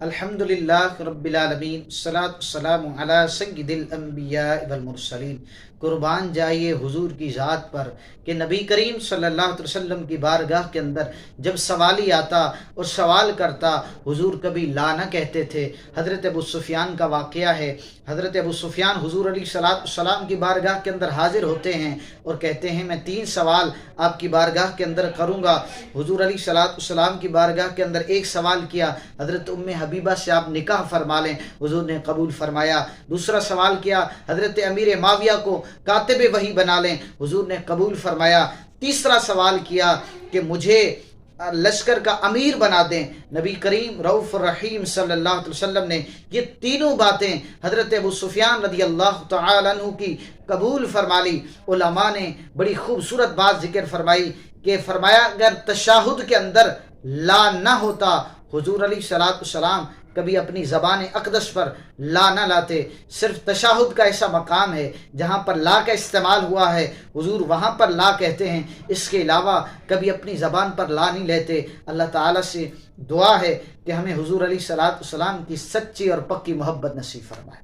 الحمدللہ رب العالمین والصلاة والسلام علی سید الانبیاء والمرسلین۔ قربان جائیے حضور کی ذات پر کہ نبی کریم صلی اللہ علیہ وسلم کی بارگاہ کے اندر جب سوالی آتا اور سوال کرتا، حضور کبھی لا نہ کہتے تھے۔ حضرت ابو سفیان کا واقعہ ہے، حضرت ابو سفیان حضور علیہ الصلوۃ والسلام کی بارگاہ کے اندر حاضر ہوتے ہیں اور کہتے ہیں میں 3 سوال آپ کی بارگاہ کے اندر کروں گا۔ حضور علیہ الصلوۃ والسلام کی بارگاہ کے اندر ایک سوال کیا، حضرت حبیبہ سے آپ نکاح فرما لیں، حضور نے قبول فرمایا۔ دوسرا سوال کیا، حضرت امیر معاویہ کو کاتب وحی بنا لیں، حضور نے قبول فرمایا۔ تیسرا سوال کیا کہ مجھے لشکر کا امیر بنا دیں، نبی کریم رؤوف الرحیم صلی اللہ علیہ وسلم نے یہ تینوں باتیں حضرت ابو سفیان رضی اللہ تعالی عنہ کی قبول فرما لی۔ علماء نے بڑی خوبصورت بات ذکر فرمائی کہ فرمایا اگر تشہد کے اندر لا نہ ہوتا، حضور علیہ الصلوۃ والسلام کبھی اپنی زبان اقدس پر لا نہ لاتے۔ صرف تشہد کا ایسا مقام ہے جہاں پر لا کا استعمال ہوا ہے، حضور وہاں پر لا کہتے ہیں، اس کے علاوہ کبھی اپنی زبان پر لا نہیں لیتے۔ اللہ تعالیٰ سے دعا ہے کہ ہمیں حضور علیہ الصلوۃ والسلام کی سچی اور پکی محبت نصیب فرمائے۔